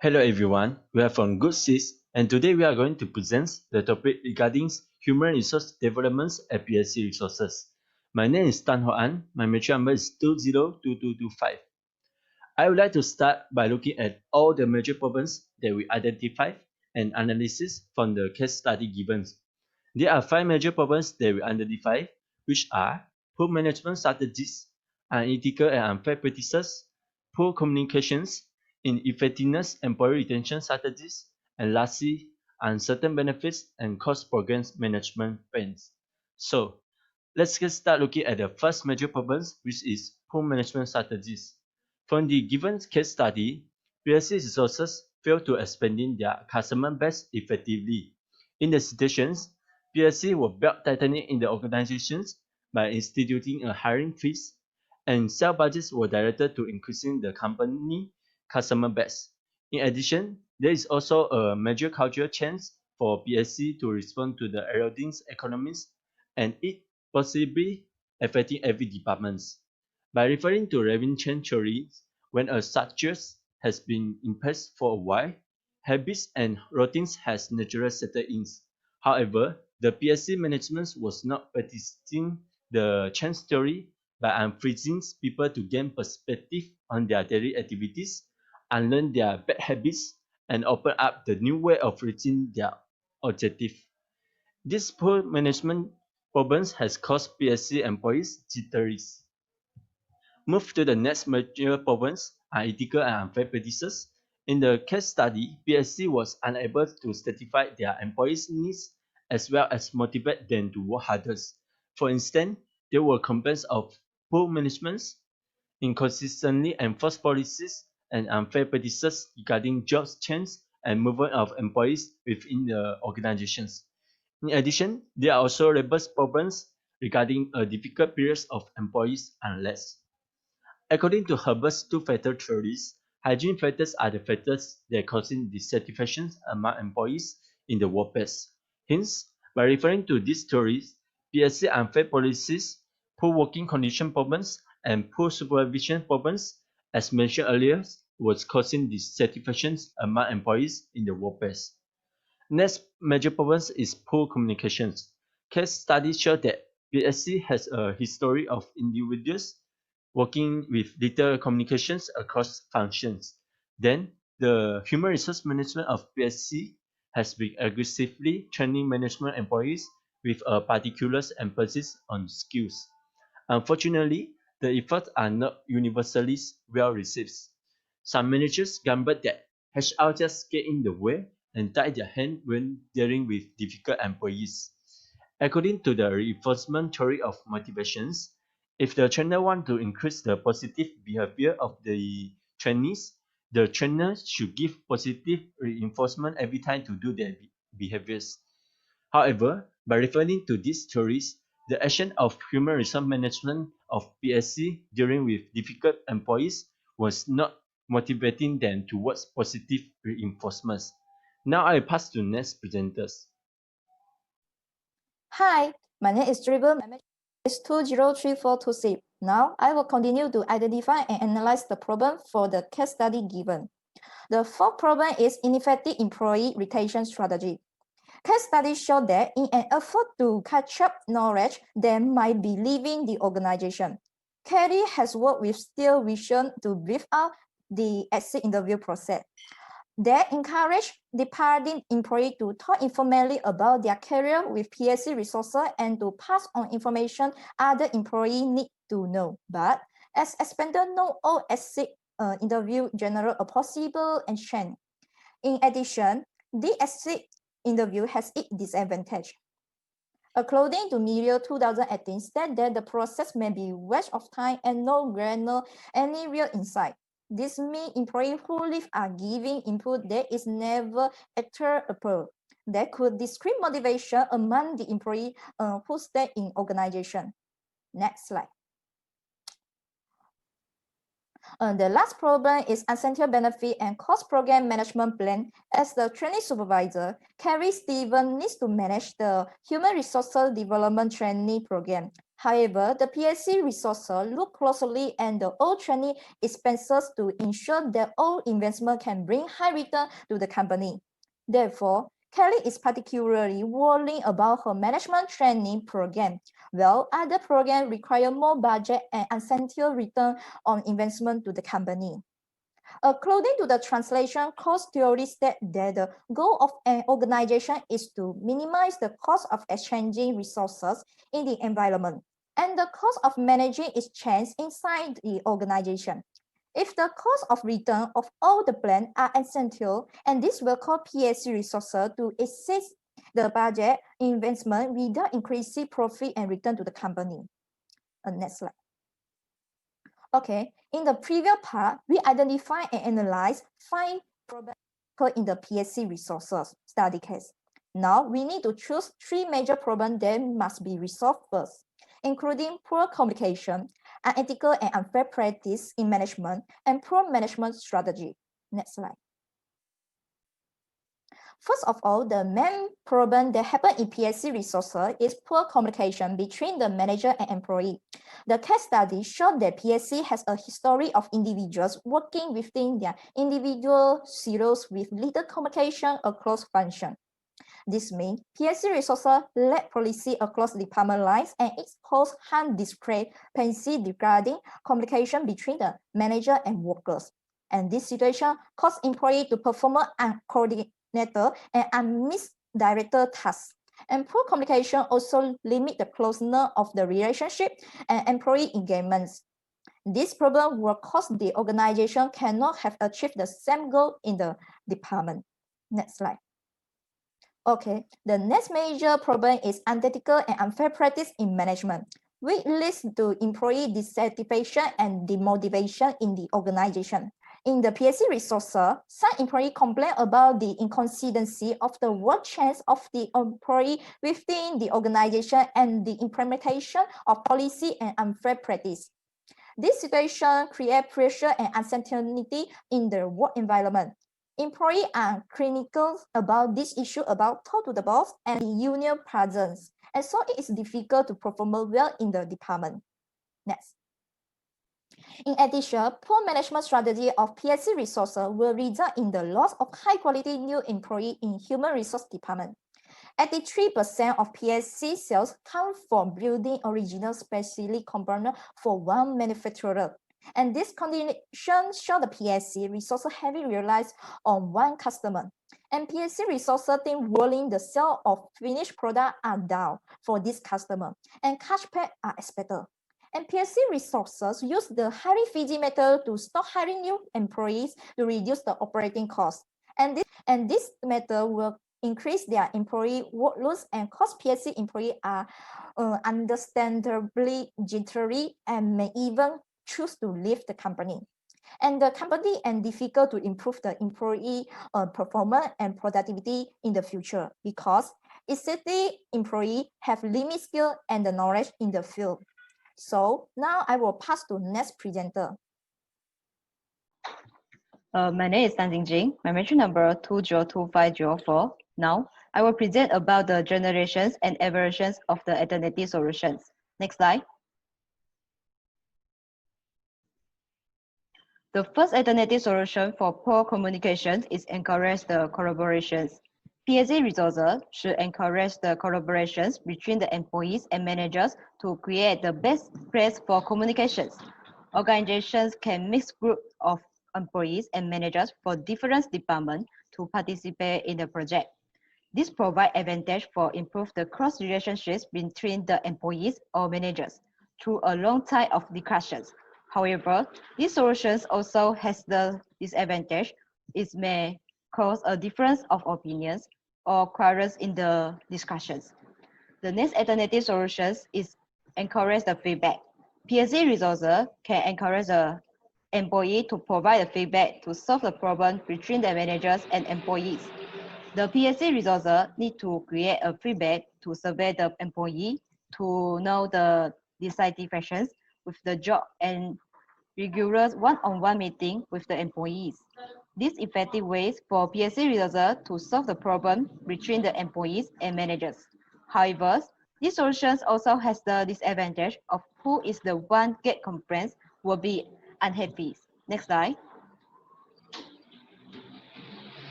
Hello everyone, we are from Good Sis, and today we are going to present the topic regarding human resource developments at PSC resources. My name is Tan Ho An, my matric number is 202225. I would like to start by looking at all the major problems that we identified and analysis from the case study given. There are 5 major problems that we identified, which are poor management strategies, unethical and unfair practices, poor communications, ineffectiveness employee retention strategies, and lastly, uncertain benefits and cost programs management plans. So, let's get started looking at the first major problems, which is poor management strategies. From the given case study, PSC resources fail to expanding their customer base effectively. In the situations, PSC were belt tightening in the organizations by instituting a hiring freeze, and sales budgets were directed to increasing the company customer base. In addition, there is also a major cultural change for PSC to respond to the eroding economies and it possibly affecting every department. By referring to revenue chain theory, when a structure has been in place for a while, habits and routines has naturally settled in. However, the PSC management was not practicing the change theory by unfreezing people to gain perspective on their daily activities, unlearn their bad habits, and open up the new way of reaching their objective. This poor management problems has caused PSC employees jitteries. Move to the next major problems are ethical and unfair practices. In the case study, PSC was unable to satisfy their employees' needs as well as motivate them to work harder. For instance, there were complaints of poor management, inconsistently enforced policies, and unfair practices regarding job change and movement of employees within the organizations. In addition, there are also robust problems regarding a difficult periods of employees unrest. According to Herbert's two-factor theories, hygiene factors are the factors that cause dissatisfaction among employees in the workplace. Hence, by referring to these theories, PSC unfair policies, poor working condition problems, and poor supervision problems, as mentioned earlier, was causing dissatisfaction among employees in the workplace. Next major problem is poor communications. Case studies show that PSC has a history of individuals working with little communications across functions. Then, the human resource management of PSC has been aggressively training management employees with a particular emphasis on skills. Unfortunately, the efforts are not universally well received. Some managers gambled that HR just get in the way and tie their hand when dealing with difficult employees. According to the reinforcement theory of motivations, if the trainer wants to increase the positive behavior of the trainees, the trainer should give positive reinforcement every time to do their behaviors. However, by referring to these theories, the action of human resource management of PSC dealing with difficult employees was not motivating them towards positive reinforcements. Now I pass to next presenters. Hi, my name is Dribble. My metric is 203426. Now I will continue to identify and analyze the problem for the case study given. The fourth problem is ineffective employee retention strategy. Case studies show that in an effort to catch up knowledge, they might be leaving the organization. Kelly has worked with Steel Vision to brief out the exit interview process. They encourage departing employees to talk informally about their career with PSC resources and to pass on information other employees need to know. But as expanded, not all exit interview generate a possible exchange. In addition, the exit interview has its disadvantage. According to media 2018, said that the process may be waste of time and no garner any real insight. This means employees who leave are giving input that is never actionable. That could discredit motivation among the employees who stay in organization. Next slide. The last problem is essential benefit and cost program management plan. As the training supervisor, Carrie Stevens needs to manage the human resources development training program. However, the PSC resources look closely at the all training expenses to ensure that all investment can bring high return to the company. Therefore, Kelly is particularly worrying about her management training program, while other programs require more budget and incentive return on investment to the company. According to the translation, cost theory states that the goal of an organization is to minimize the cost of exchanging resources in the environment and the cost of managing exchange inside the organization. If the cost of return of all the plans are essential, and this will cause PSC resources to exceed the budget investment without increasing profit and return to the company. Next slide. Okay, in the previous part, we identify and analyze 5 problems in the PSC resources study case. Now, we need to choose 3 major problems that must be resolved first, including poor communication, unethical and unfair practice in management, and poor management strategy. Next slide. First of all, the main problem that happens in PSC resources is poor communication between the manager and employee. The case study showed that PSC has a history of individuals working within their individual silos with little communication across functions. This means PSC resources lack policy across department lines and expose high discrepancy regarding communication between the manager and workers. And this situation causes employees to perform uncoordinated and misdirected tasks. And poor communication also limit the closeness of the relationship and employee engagements. This problem will cause the organization cannot have achieved the same goal in the department. Next slide. Okay, the next major problem is unethical and unfair practice in management, which leads to employee dissatisfaction and demotivation in the organization. In the PSC resources, some employees complain about the inconsistency of the work chance of the employee within the organization and the implementation of policy and unfair practice. This situation creates pressure and uncertainty in the work environment. Employees are critical about this issue about talk to the boss and the union presence, and so it is difficult to perform well in the department. Next. In addition, poor management strategy of PSC resources will result in the loss of high-quality new employees in human resource department. 83% of PSC sales come from building original specialty component for one manufacturer. And this condition shows the PSC resources heavily relies on one customer. And PSC resources think rolling the sale of finished product are down for this customer, and cash pay are expected. And PSC resources use the hiring freeze method to stop hiring new employees to reduce the operating costs. And this method will increase their employee workloads and cause PSC employees are understandably jittery and may even choose to leave the company. And the company and difficult to improve the employee performance and productivity in the future because existing employees have limited skill and the knowledge in the field. So now I will pass to next presenter. My name is Jing. My mention number 202504. Now I will present about the generations and evaluations of the alternative solutions. Next slide. The first alternative solution for poor communication is encourage the collaborations. PSC resources should encourage the collaborations between the employees and managers to create the best place for communications. Organizations can mix groups of employees and managers for different departments to participate in the project. This provides advantage for improve the cross relationships between the employees or managers through a long time of discussions. However, these solutions also has the disadvantage. It may cause a difference of opinions or quarrels in the discussions. The next alternative solutions is encourage the feedback. PSC resources can encourage the employee to provide the feedback to solve the problem between the managers and employees. The PSC resources need to create a feedback to survey the employee to know the dissatisfactions with the job and regular one-on-one meeting with the employees. These effective ways for PSC resources to solve the problem between the employees and managers. However, This solution also has the disadvantage of who is the one get complaints will be unhappy. Next slide.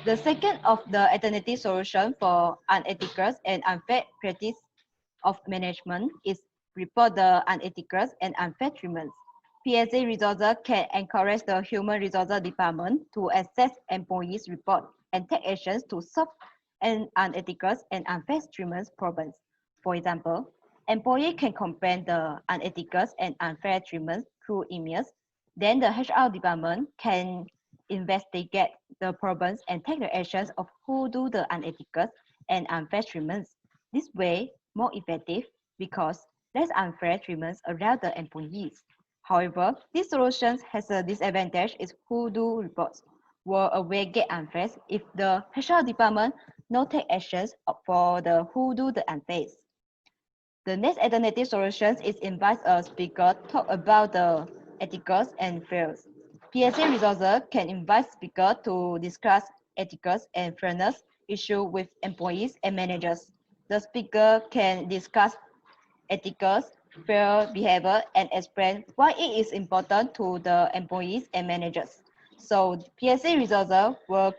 The second of the alternative solution for unethical and unfair practice of management is report the unethical and unfair treatments. PSA resources can encourage the human resources department to assess employees' report and take actions to solve unethical and unfair treatment problems. For example, employee can complain the unethical and unfair treatment through emails. Then the HR department can investigate the problems and take the actions of who do the unethical and unfair treatments. This way, more effective because less unfair treatments around the employees. However, this solution has a disadvantage is who do reports will always get unfair if the HR department no take actions for the who do the unfair. The next alternative solution is invite a speaker talk about the ethics and fairness. PSA resources can invite speakers to discuss ethics and fairness issues with employees and managers. The speaker can discuss ethics, fair behavior, and explain why it is important to the employees and managers. So PSA resources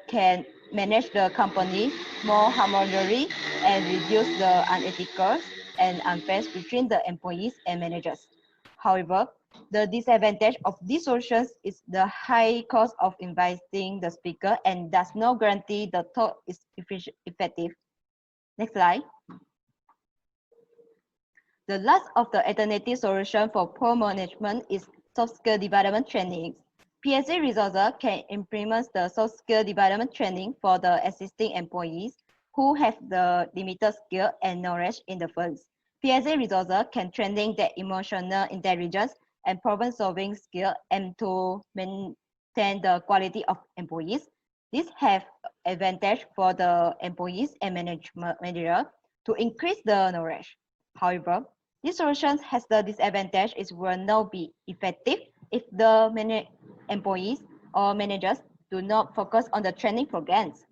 can manage the company more harmoniously and reduce the unethical and unfair between the employees and managers. However, the disadvantage of these solutions is the high cost of inviting the speaker and does not guarantee the talk is effective. Next slide. The last of the alternative solution for poor management is soft skill development training. PSA resources can implement the soft skill development training for the existing employees who have the limited skill and knowledge in the firms. PSA resources can training their emotional intelligence and problem-solving skill and to maintain the quality of employees. This have advantage for the employees and manager to increase the knowledge. However, this solution has the disadvantage it will not be effective if the employees or managers do not focus on the training programs.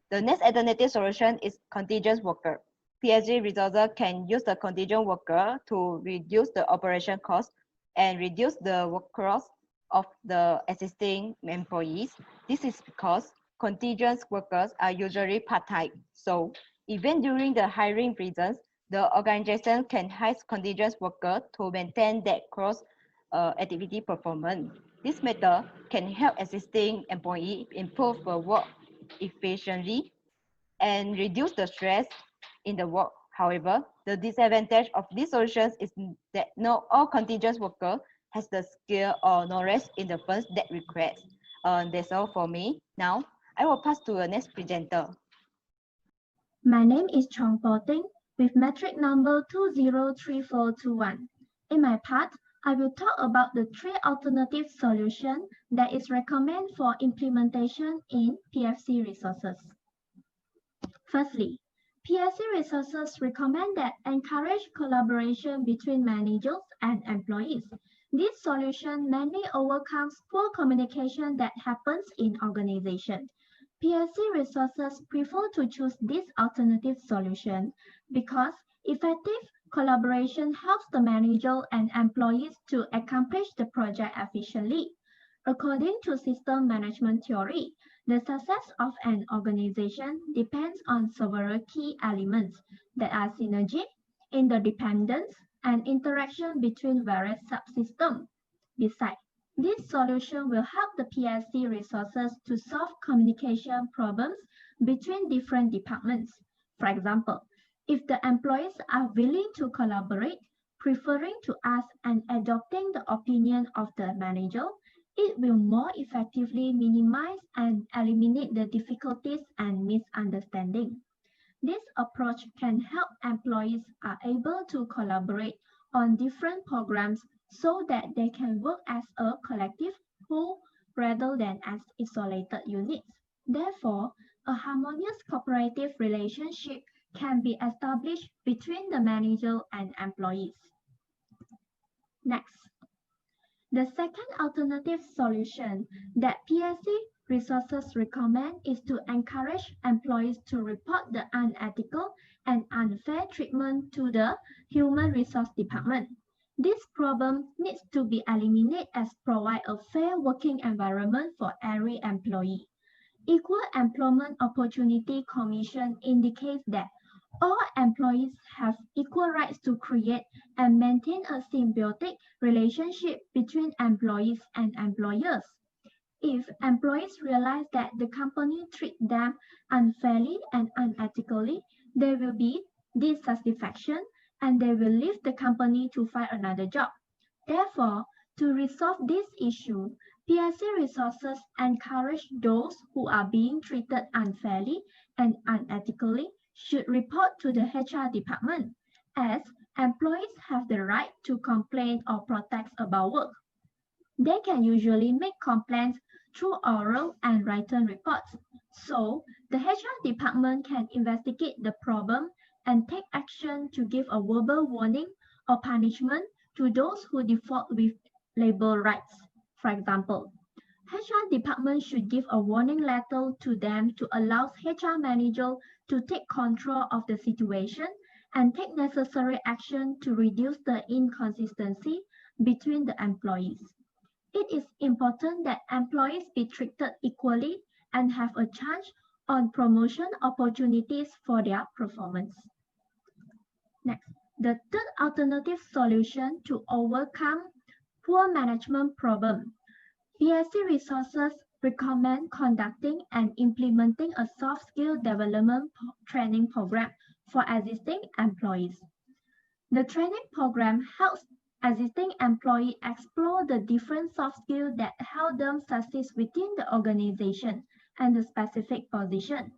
The next alternative solution is contingent worker. PSA resources can use the contingent worker to reduce the operation cost and reduce the workload of the existing employees. This is because contingent workers are usually part-time. So even during the hiring seasons, the organization can hire contingent workers to maintain that cross activity performance. This method can help existing employees improve the work efficiently and reduce the stress in the work. However, the disadvantage of these solutions is that not all contingent workers has the skill or knowledge in the firms that request. That's all for me. Now, I will pass to the next presenter. My name is CHONG with metric number 203421. In my part, I will talk about the three alternative solutions that is recommended for implementation in PFC resources. Firstly, PFC resources recommend that encourage collaboration between managers and employees. This solution mainly overcomes poor communication that happens in organizations. PSC resources prefer to choose this alternative solution because effective collaboration helps the manager and employees to accomplish the project efficiently. According to system management theory, the success of an organization depends on several key elements that are synergy, interdependence, and interaction between various subsystems. Besides, this solution will help the PSC resources to solve communication problems between different departments. For example, if the employees are willing to collaborate, preferring to ask and adopting the opinion of the manager, it will more effectively minimize and eliminate the difficulties and misunderstanding. This approach can help employees are able to collaborate on different programs so that they can work as a collective whole rather than as isolated units. Therefore, a harmonious cooperative relationship can be established between the manager and employees. Next, the second alternative solution that PSC resources recommend is to encourage employees to report the unethical and unfair treatment to the Human Resource Department. This problem needs to be eliminated as provide a fair working environment for every employee. Equal Employment Opportunity Commission indicates that all employees have equal rights to create and maintain a symbiotic relationship between employees and employers. If employees realize that the company treats them unfairly and unethically, there will be dissatisfaction and they will leave the company to find another job. Therefore, to resolve this issue, PSC resources encourage those who are being treated unfairly and unethically should report to the HR department, as employees have the right to complain or protest about work. They can usually make complaints through oral and written reports. So, the HR department can investigate the problem and take action to give a verbal warning or punishment to those who default with labor rights. For example, HR department should give a warning letter to them to allow HR manager to take control of the situation and take necessary action to reduce the inconsistency between the employees. It is important that employees be treated equally and have a chance on promotion opportunities for their performance. Next, the third alternative solution to overcome poor management problem. PSC resources recommend conducting and implementing a soft skill development training program for existing employees. The training program helps existing employees explore the different soft skills that help them succeed within the organization and the specific position.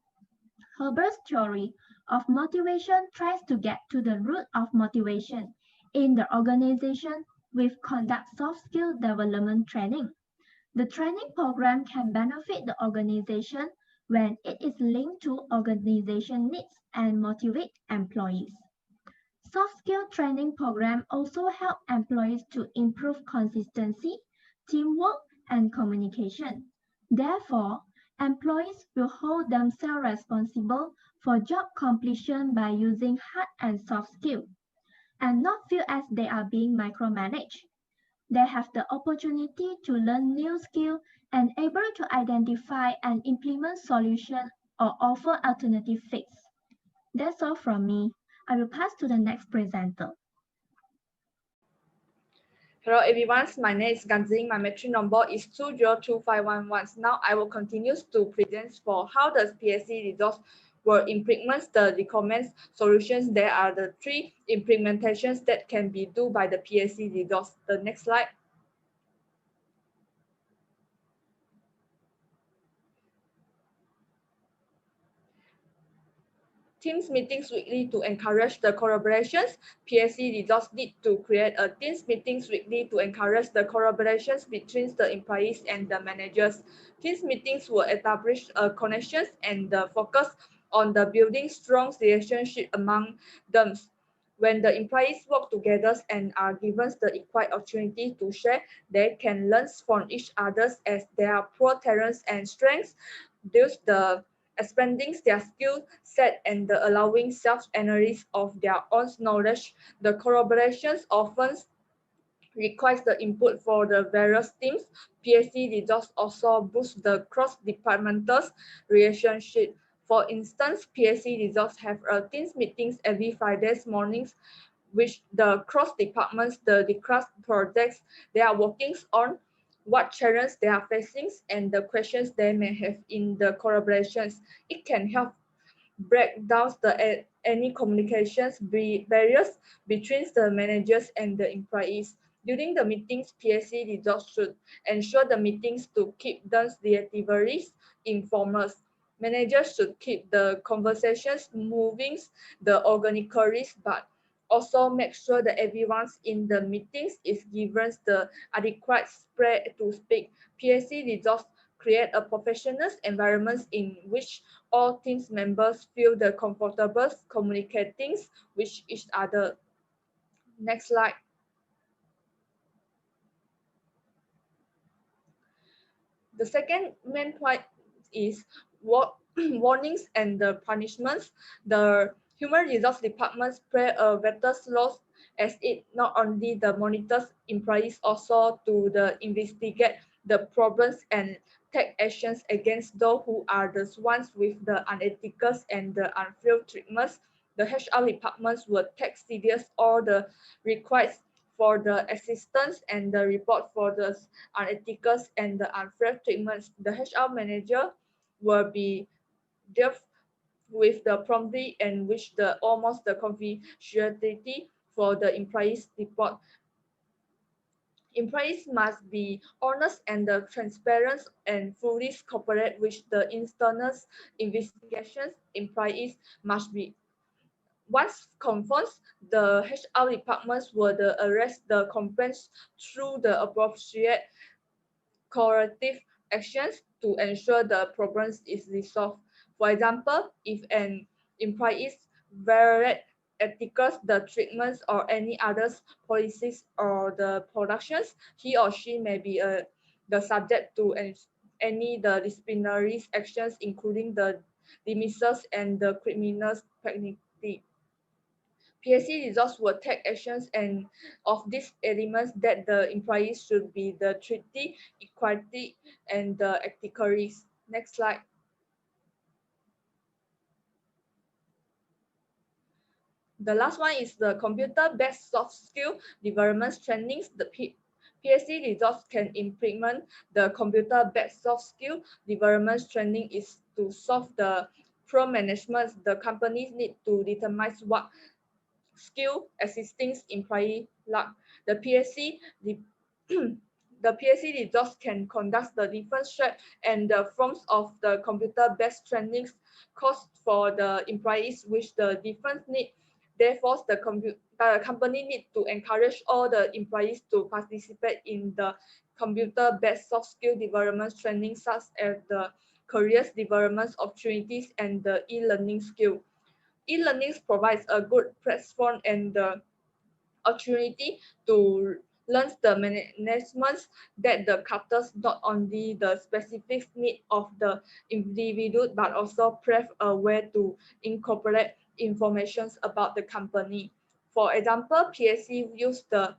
Herbert's theory of motivation tries to get to the root of motivation in the organization with conduct soft skill development training. The training program can benefit the organization when it is linked to organization needs and motivate employees. Soft skill training program also help employees to improve consistency, teamwork, and communication. Therefore, employees will hold themselves responsible for job completion by using hard and soft skills, and not feel as they are being micromanaged. They have the opportunity to learn new skills and able to identify and implement solutions or offer alternative fix. That's all from me. I will pass to the next presenter. Hello everyone, my name is JING. My metric number is 2025111. Now I will continue to present for how does PSC resource will implement the recommended solutions. There are the 3 implementations that can be done by the PSC resource. The next slide. Teams meetings weekly to encourage the collaborations. PSC resource need to create a Teams meetings weekly to encourage the collaborations between the employees and the managers. Teams meetings will establish connections and the focus on the building strong relationship among them. When the employees work together and are given the equal opportunity to share, they can learn from each other as their pro talents and strengths. Thus, the expanding their skill set and the allowing self-analysis of their own knowledge. The collaborations often requires the input for the various teams. PSC resource also boost the cross-departmental relationship. For instance, PSC resource have teams meetings every Friday mornings, which the cross departments, the class projects they are working on, what challenges they are facing, and the questions they may have in the collaborations. It can help break down any communications barriers between the managers and the employees. During the meetings, PSC resource should ensure the meetings to keep the deliverables informal. Managers should keep the conversations moving the organically, but also make sure that everyone in the meetings is given the adequate space to speak. PSC resource create a professional environment in which all teams members feel the comfortable communicating with each other. Next slide. The second main point is warnings and the punishments. The Human Resource Departments play a vital role as it not only the monitors employees, also to the investigate the problems and take actions against those who are the ones with the unethical and the unfair treatments. The HR departments will take serious all the requests for the assistance and the report for the unethical and the unfair treatments. The HR manager will be dealt with the promptly and which the almost the confidentiality for the employees report. Employees must be honest and transparent and fully cooperate with the internal investigations. Employees must be once confirmed, the HR departments will arrest the complaints through the appropriate corrective actions to ensure the problem is resolved. For example, if an employee violates ethical the treatments or any other policies or the productions, he or she may be the subject to any the disciplinary actions, including the dismissals and the criminal penalty. PSC resource will take actions and of these elements that the employees should be the treaty, equality, and the ethically. Next slide. The last one is the computer-based soft skill development trainings. The PSC resource can implement the computer-based soft skill development training is to solve the problem management. The companies need to determine what skill existing employee lack. The PSC the PSC resource can conduct the different shape and the forms of the computer-based trainings course for the employees which the different need. Therefore, the company need to encourage all the employees to participate in the computer-based soft skill development training such as the careers development opportunities and the e-learning skill. E-learning provides a good platform and the opportunity to learn the management that the caters not only the specific need of the individual but also pave a way to incorporate information about the company. For example, PSC use the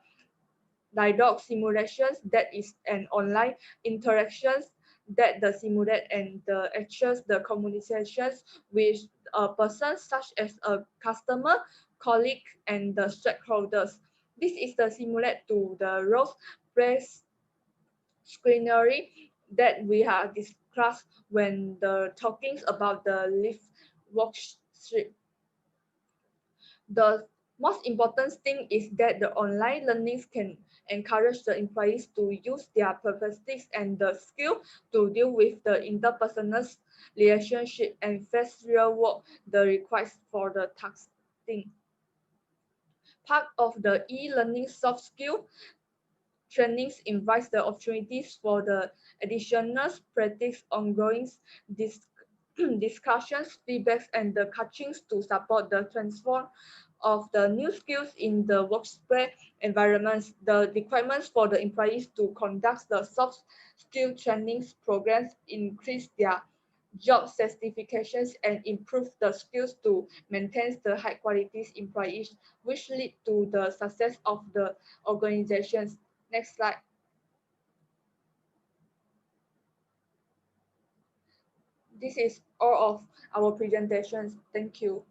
dialogue simulations that is an online interactions that the simulate and the actuals the communications with a person such as a customer, colleague, and the stakeholders. This is the simulate to the roles press screenery that we have discussed when the talking about the lift worksheet. The most important thing is that the online learnings can encourage the employees to use their perspectives and the skill to deal with the interpersonal relationship and face real work the request for the tasking. Part of the e-learning soft skill trainings invites the opportunities for the additional practice, ongoing discussions, feedbacks, and the coachings to support the transform of the new skills in the workplace environments. The requirements for the employees to conduct the soft skill trainings programs increase their job certifications and improve the skills to maintain the high quality employees, which lead to the success of the organizations. Next slide. This is all of our presentations. Thank you.